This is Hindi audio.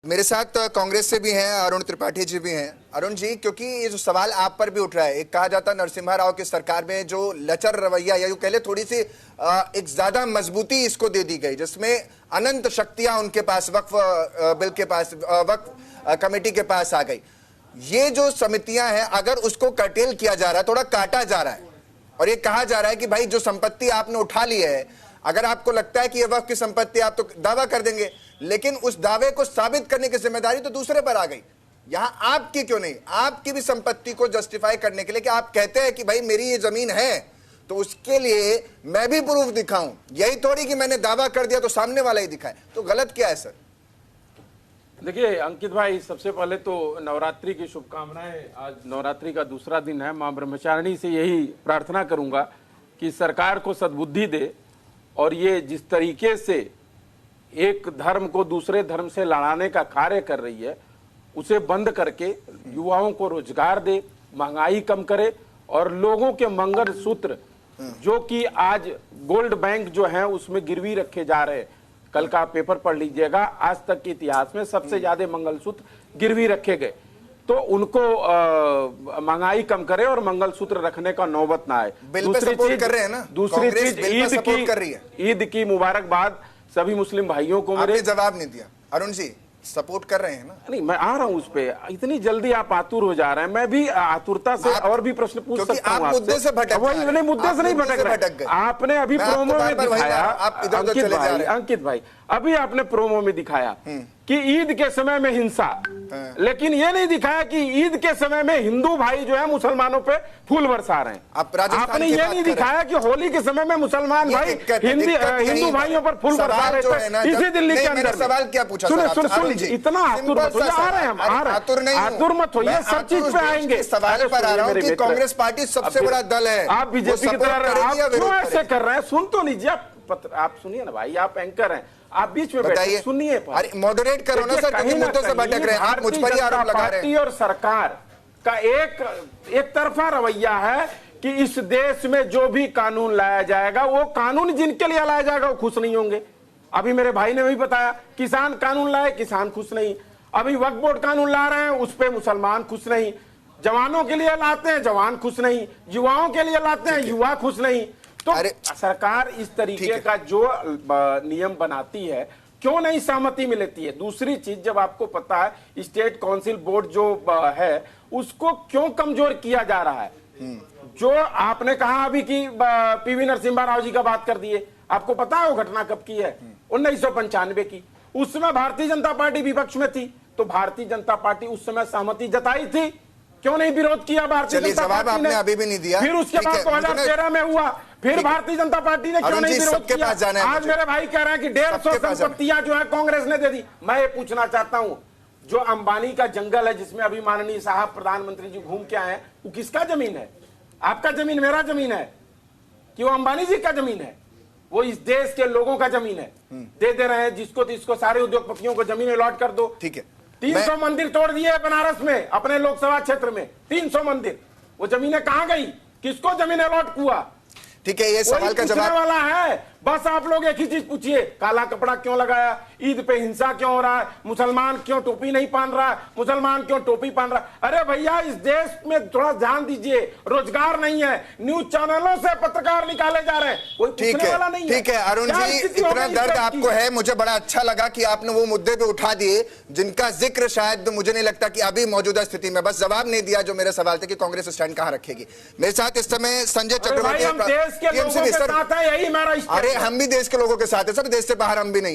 मेरे साथ कांग्रेस से भी हैं अरुण त्रिपाठी जी भी हैं। अरुण जी, क्योंकि ये जो सवाल आप पर भी उठ रहा है, एक कहा जाता नरसिम्हा राव की सरकार में जो लचर रवैया या यूं कह ले थोड़ी सी एक ज्यादा मजबूती इसको दे दी गई, जिसमें अनंत शक्तियां उनके पास वक्फ बिल के पास, वक्फ कमेटी के पास आ गई। ये जो समितियां हैं, अगर उसको कर्टेल किया जा रहा है, थोड़ा काटा जा रहा है और ये कहा जा रहा है कि भाई जो संपत्ति आपने उठा ली है, अगर आपको लगता है कि ये वक्फ की संपत्ति, आप तो दावा कर देंगे, लेकिन उस दावे को साबित करने की जिम्मेदारी तो दूसरे पर आ गई। यहां आपकी क्यों नहीं? आपकी भी संपत्ति को जस्टिफाई करने के लिए कि आप कहते हैं कि भाई मेरी ये जमीन है, तो उसके लिए मैं भी प्रूफ दिखाऊं। यही थोड़ी कि मैंने दावा कर दिया तो सामने वाला ही दिखाए। तो गलत क्या है सर? देखिए अंकित भाई, सबसे पहले तो नवरात्रि की शुभकामनाएं। आज नवरात्रि का दूसरा दिन है। मां ब्रह्मचारिणी से यही प्रार्थना करूंगा कि सरकार को सद्बुद्धि दे और ये जिस तरीके से एक धर्म को दूसरे धर्म से लड़ाने का कार्य कर रही है, उसे बंद करके युवाओं को रोजगार दे, महंगाई कम करे और लोगों के मंगल सूत्र जो कि आज गोल्ड बैंक जो है उसमें गिरवी रखे जा रहे हैं। कल का पेपर पढ़ लीजिएगा, आज तक के इतिहास में सबसे ज्यादा मंगलसूत्र गिरवी रखे गए। तो उनको महंगाई कम करे और मंगलसूत्र रखने का नौबत ना आए। दूसरी चीज, ईद की मुबारकबाद सभी मुस्लिम भाइयों को। मेरे जवाब नहीं दिया। अरुण जी सपोर्ट कर रहे हैं ना? नहीं, मैं आ रहा हूं उस पे। इतनी जल्दी आप आतुर हो जा रहे हैं, मैं भी आतुरता से और भी प्रश्न पूछ सकता हूं। आप मुद्दे से भटक रहे हैं। मुद्दे से नहीं भटक रहे। आपने अभी प्रोमो में दिखाया, अंकित भाई अभी आपने प्रोमो में दिखाया कि ईद के समय में हिंसा, लेकिन ये नहीं दिखाया कि ईद के समय में हिंदू भाई जो है मुसलमानों पे फूल बरसा रहे हैं। आपने ये नहीं दिखाया कि होली के समय में मुसलमान भाई हिंदू भाइयों पर फूल बरसा रहे थे इसी दिल्ली के अंदर। सवाल क्या पूछा? सुन इतना आतुर मत होइए। आ रहे हैं हम, आतुर मत होइए, सब चीज पे आएंगे। सवाल पर आ रहा हूं कि कांग्रेस पार्टी सबसे बड़ा दल है, आप बीजेपी की तरह क्यों ऐसे कर रहे हैं? सुन तो लीजिए, आप सुनिए ना भाई, आप एंकर हैं, आप बीच में बैठे सुनिए। अरे मॉडरेट करो ना सर, क्योंकि मुद्दों से भटक रहे हैं। आप मुझ पर ही आरोप लगा रहे हैं। पार्टी और सरकार का एक तरफा रवैया है कि इस देश में जो भी कानून लाया जाएगा, वो कानून जिनके लिए लाया जाएगा वो खुश नहीं होंगे। अभी मेरे भाई ने भी बताया, किसान कानून लाए, किसान खुश नहीं। अभी वक्फ बोर्ड कानून ला रहे हैं, उस पे मुसलमान खुश नहीं। जवानों के लिए लाते हैं, जवान खुश नहीं। युवाओं के लिए लाते हैं, युवा खुश नहीं। तो सरकार इस तरीके का जो नियम बनाती है, क्यों नहीं सहमति में लेती है? दूसरी चीज, जब आपको पता है स्टेट काउंसिल बोर्ड जो है उसको क्यों कमजोर किया जा रहा है? जो आपने कहा अभी कि पीवी नरसिम्हा राव जी का बात कर दिए, आपको पता है वो घटना कब की है? 1995 की। उस समय भारतीय जनता पार्टी विपक्ष में थी, तो भारतीय जनता पार्टी उस समय सहमति जताई थी, क्यों नहीं विरोध किया भारतीय जनता पार्टी ने? अभी भी नहीं दिया। फिर उसके बाद 2013 में हुआ, फिर भारतीय जनता पार्टी ने क्यों नहीं विरोध किया? आज मेरे भाई कह रहे हैं कि 150 संपत्तियां जो है कांग्रेस ने दे दी। मैं ये पूछना चाहता हूं, जो अंबानी का जंगल है जिसमें अभी माननीय साहब प्रधानमंत्री जी घूम के आए हैं, वो किसका जमीन है? आपका जमीन, मेरा जमीन है कि वो अंबानी जी का जमीन है? वो इस देश के लोगों का जमीन है। दे रहे हैं जिसको तिसको, सारे उद्योगपतियों को जमीन अलॉट कर दो। ठीक है। 300 मंदिर तोड़ दिए बनारस में, अपने लोकसभा क्षेत्र में 300 मंदिर। वो जमीनें कहां गई? किसको जमीन अलॉट हुआ? ठीक है, ये सवाल का जवाब वाला है। बस आप लोग एक ही चीज पूछिए, काला कपड़ा क्यों लगाया? ईद पे हिंसा क्यों हो रहा है? मुसलमान क्यों टोपी नहीं पहन रहा है? मुसलमान क्यों टोपी पहन रहा है? अरे भैया, इस देश में थोड़ा ध्यान दीजिए। रोजगार नहीं है, न्यूज चैनलों से पत्रकार निकाले जा रहे हैं, कोई पूछने वाला नहीं है। ठीक है अरुण जी, इतना दर्द आपको है, मुझे बड़ा अच्छा लगा कि आपने वो मुद्दे पे उठा दिए जिनका जिक्र शायद मुझे नहीं लगता कि अभी मौजूदा स्थिति में, बस जवाब नहीं दिया जो मेरे सवाल थे कि कांग्रेस स्टैंड कहां रखेगी। मेरे साथ इस समय संजय चक्रवर्ती। अरे हम भी देश के लोगों के साथ हैं, यही हमारा। अरे हम भी देश के लोगों के साथ है सर, देश से बाहर हम भी नहीं।